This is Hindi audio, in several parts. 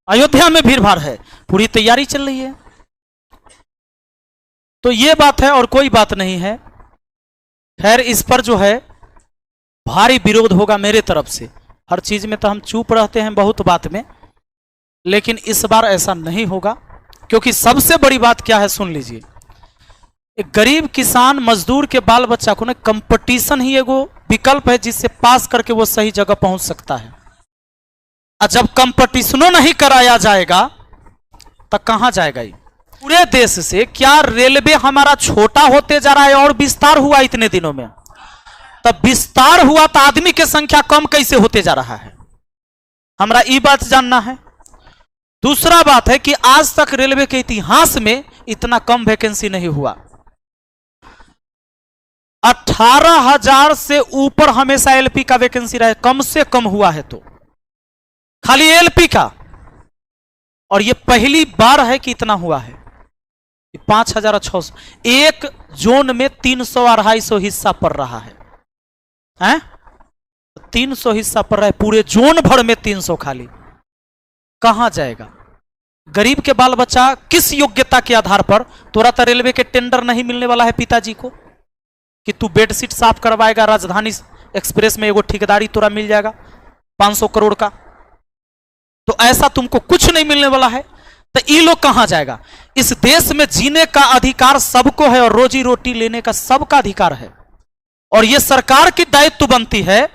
अयोध्या में भीड़ भाड़ है, पूरी तैयारी चल रही है। तो ये बात है और कोई बात नहीं है। खैर इस पर जो है भारी विरोध होगा मेरे तरफ से। हर चीज में तो हम चुप रहते हैं बहुत बात में, लेकिन इस बार ऐसा नहीं होगा। क्योंकि सबसे बड़ी बात क्या है सुन लीजिए, एक गरीब किसान मजदूर के बाल बच्चा को ना कंपटीशन ही एगो विकल्प है जिससे पास करके वो सही जगह पहुंच सकता है। और जब कंपटीशनों नहीं कराया जाएगा तो कहां जाएगा ये पूरे देश से? क्या रेलवे हमारा छोटा होते जा रहा है और विस्तार हुआ इतने दिनों में? तब विस्तार हुआ तो आदमी की संख्या कम कैसे होते जा रहा है? हमारा ये बात जानना है। दूसरा बात है कि आज तक रेलवे के इतिहास में इतना कम वैकेंसी नहीं हुआ। 18,000 से ऊपर हमेशा एलपी का वैकेंसी रहे, कम से कम हुआ है तो खाली एलपी का। और ये पहली बार है कि इतना हुआ है। 5,600 एक जोन में 300-250 हिस्सा पड़ रहा है, हैं? 300 हिस्सा पड़ रहा है पूरे जोन भर में, 300 खाली। कहां जाएगा गरीब के बाल बच्चा? किस योग्यता के आधार पर? तोरा तो रेलवे के टेंडर नहीं मिलने वाला है पिताजी को कि तू बेडशीट साफ करवाएगा, राजधानी एक्सप्रेस में एगो ठेकेदारी तोरा मिल जाएगा 500 करोड़ का। तो ऐसा तुमको कुछ नहीं मिलने वाला है। तो ये लोग कहां जाएगा? इस देश में जीने का अधिकार सबको है और रोजी रोटी लेने का सबका अधिकार है। और यह सरकार की दायित्व बनती है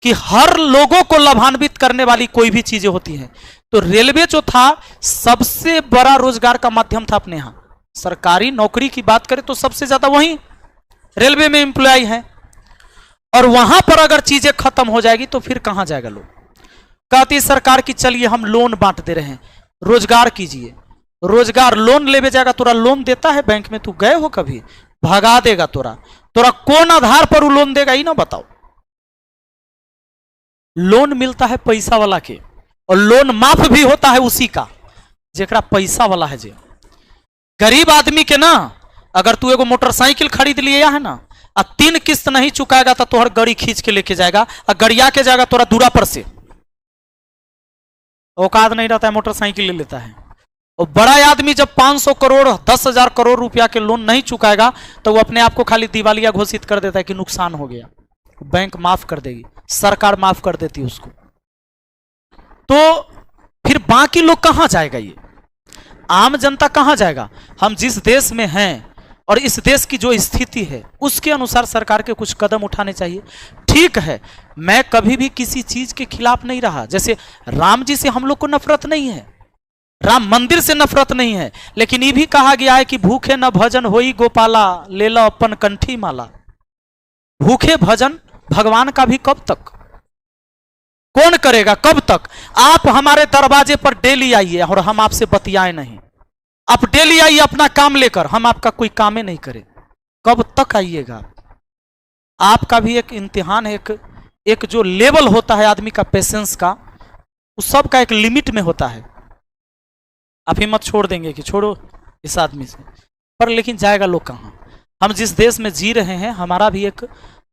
कि हर लोगों को लाभान्वित करने वाली कोई भी चीजें होती हैं। तो रेलवे जो था सबसे बड़ा रोजगार का माध्यम था अपने यहां। सरकारी नौकरी की बात करें तो सबसे ज्यादा वहीं रेलवे में एम्प्लॉय है। और वहां पर अगर चीजें खत्म हो जाएगी तो फिर कहां जाएगा लोग? कहती सरकार की चलिए हम लोन बांट दे रहे हैं, रोजगार कीजिए। रोजगार लोन लेवे जाएगा, तोरा लोन देता है बैंक में? तू गए हो कभी? भगा देगा तोरा। तोरा कौन आधार पर वो लोन देगा ये ना बताओ। लोन मिलता है पैसा वाला के, और लोन माफ भी होता है उसी का जेकरा पैसा वाला है। जे गरीब आदमी के ना, अगर तू एगो मोटरसाइकिल खरीद लिया है ना और 3 किस्त नहीं चुकाएगा तो तोहर गाड़ी खींच के लेके जाएगा और गड़िया के जाएगा तोरा दूरा पर से। औकात नहीं रहता है, मोटरसाइकिल ले लेता है। और बड़ा आदमी जब 500 करोड़ 10,000 करोड़ रुपया के लोन नहीं चुकाएगा तो वो अपने आप को खाली दिवालिया घोषित कर देता है कि नुकसान हो गया। बैंक माफ कर देगी, सरकार माफ कर देती है उसको। तो फिर बाकी लोग कहां जाएगा? ये आम जनता कहां जाएगा? हम जिस देश में हैं और इस देश की जो स्थिति है उसके अनुसार सरकार के कुछ कदम उठाने चाहिए। ठीक है, मैं कभी भी किसी चीज के खिलाफ नहीं रहा। जैसे राम जी से हम लोग को नफरत नहीं है, राम मंदिर से नफरत नहीं है, लेकिन ये भी कहा गया है कि भूखे न भजन होई गोपाला, ले लो अपन कंठी माला। भूखे भजन भगवान का भी कब तक? कौन करेगा? कब तक? आप हमारे दरवाजे पर डेली आइए और हम आपसे बतियाए नहीं। आप डेली आइए अपना काम लेकर, हम आपका कोई काम ही नहीं करें। कब तक आइएगा? आपका भी एक इम्तिहान है, एक जो लेवल होता है आदमी का पेशेंस का, उस सब का एक लिमिट में होता है। आप हिम्मत छोड़ देंगे कि छोड़ो इस आदमी से, पर लेकिन जाएगा लोग कहां? हम जिस देश में जी रहे हैं हमारा भी एक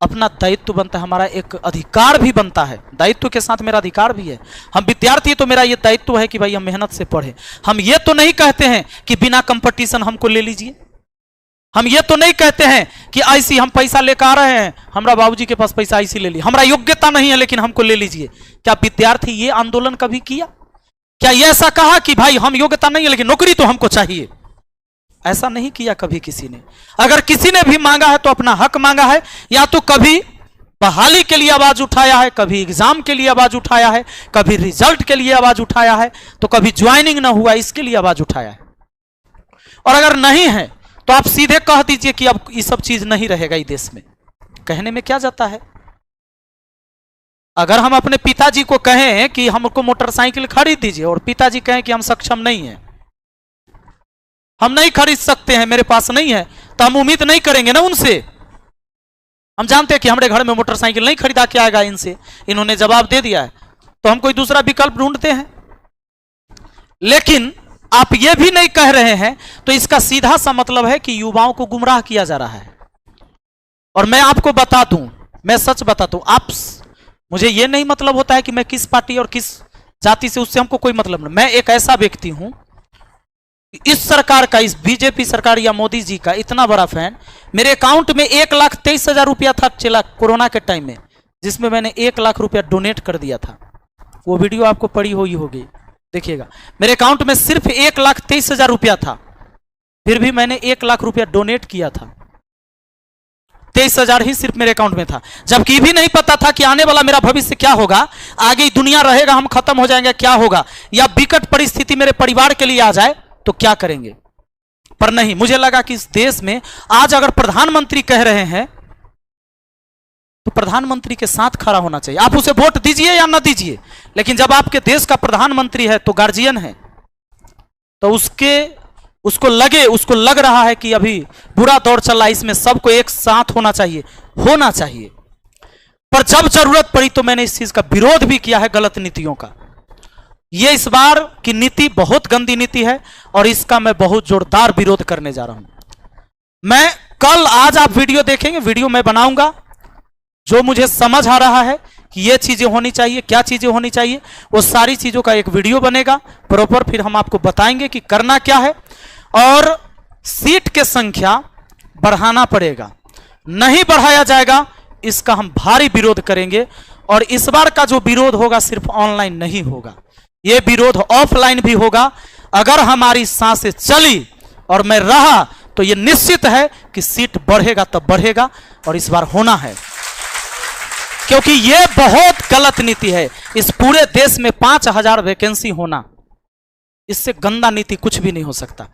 अपना दायित्व बनता है, हमारा एक अधिकार भी बनता है। दायित्व के साथ मेरा अधिकार भी है। हम विद्यार्थी तो मेरा ये दायित्व है कि भाई हम मेहनत से पढ़े। हम ये तो नहीं कहते हैं कि बिना कंपटीशन हमको ले लीजिए। हम ये तो नहीं कहते हैं कि ऐसी हम पैसा लेकर आ रहे हैं, हमारा बाबूजी के पास पैसा ऐसी ले ली, हमारा योग्यता नहीं है लेकिन हमको ले लीजिए। क्या विद्यार्थी ये आंदोलन कभी किया? क्या ये ऐसा कहा कि भाई हम योग्यता नहीं है लेकिन नौकरी तो हमको चाहिए? ऐसा नहीं किया कभी किसी ने। अगर किसी ने भी मांगा है तो अपना हक मांगा है, या तो कभी बहाली के लिए आवाज उठाया है, कभी एग्जाम के लिए आवाज उठाया है, कभी रिजल्ट के लिए आवाज उठाया है, तो कभी ज्वाइनिंग ना हुआ इसके लिए आवाज उठाया है। और अगर नहीं है तो आप सीधे कह दीजिए कि अब ये सब चीज नहीं रहेगा इस देश में। कहने में क्या जाता है? अगर हम अपने पिताजी को कहें कि हमको मोटरसाइकिल खरीद दीजिए और पिताजी कहें कि हम सक्षम नहीं है, हम नहीं खरीद सकते हैं, मेरे पास नहीं है, तो हम उम्मीद नहीं करेंगे ना उनसे। हम जानते हैं कि हमारे घर में मोटरसाइकिल नहीं खरीदा के आएगा इनसे, इन्होंने जवाब दे दिया है, तो हम कोई दूसरा विकल्प ढूंढते हैं। लेकिन आप ये भी नहीं कह रहे हैं तो इसका सीधा सा मतलब है कि युवाओं को गुमराह किया जा रहा है। और मैं आपको बता दूं, मैं सच बताता हूं, आप मुझे ये नहीं मतलब होता है कि मैं किस पार्टी और किस जाति से, उससे हमको कोई मतलब नहीं। मैं एक ऐसा व्यक्ति हूं, इस सरकार का, इस बीजेपी सरकार या मोदी जी का इतना बड़ा फैन। मेरे अकाउंट में 1,23,000 रुपया था चला कोरोना के टाइम में, जिसमें मैंने 1 लाख रुपया डोनेट कर दिया था। वो वीडियो आपको पड़ी हुई होगी, देखिएगा। मेरे अकाउंट में सिर्फ 1,23,000 रुपया था, फिर भी मैंने 1 लाख रुपया डोनेट किया था। 23,000 ही सिर्फ मेरे अकाउंट में था, जबकि भी नहीं पता था कि आने वाला मेरा भविष्य क्या होगा, आगे दुनिया रहेगा, हम खत्म हो जाएंगे, क्या होगा, या विकट परिस्थिति मेरे परिवार के लिए आ जाए तो क्या करेंगे। पर नहीं, मुझे लगा कि इस देश में आज अगर प्रधानमंत्री कह रहे हैं तो प्रधानमंत्री के साथ खड़ा होना चाहिए। आप उसे वोट दीजिए या ना दीजिए, लेकिन जब आपके देश का प्रधानमंत्री है तो गार्जियन है, तो उसको लग रहा है कि अभी बुरा दौर चल रहा है, इसमें सबको एक साथ होना चाहिए। पर जब जरूरत पड़ी तो मैंने इस चीज का विरोध भी किया है, गलत नीतियों का। यह इस बार की नीति बहुत गंदी नीति है और इसका मैं बहुत जोरदार विरोध करने जा रहा हूं। मैं कल, आज आप वीडियो देखेंगे, वीडियो मैं बनाऊंगा, जो मुझे समझ आ रहा है कि ये चीजें होनी चाहिए, क्या चीजें होनी चाहिए, वो सारी चीजों का एक वीडियो बनेगा प्रॉपर, फिर हम आपको बताएंगे कि करना क्या है। और सीट की संख्या बढ़ाना पड़ेगा, नहीं बढ़ाया जाएगा इसका हम भारी विरोध करेंगे। और इस बार का जो विरोध होगा सिर्फ ऑनलाइन नहीं होगा, यह विरोध ऑफलाइन भी होगा। अगर हमारी सांसें चली और मैं रहा तो यह निश्चित है कि सीट बढ़ेगा तब बढ़ेगा, और इस बार होना है, क्योंकि यह बहुत गलत नीति है। इस पूरे देश में 5,000 वैकेंसी होना, इससे गंदा नीति कुछ भी नहीं हो सकता।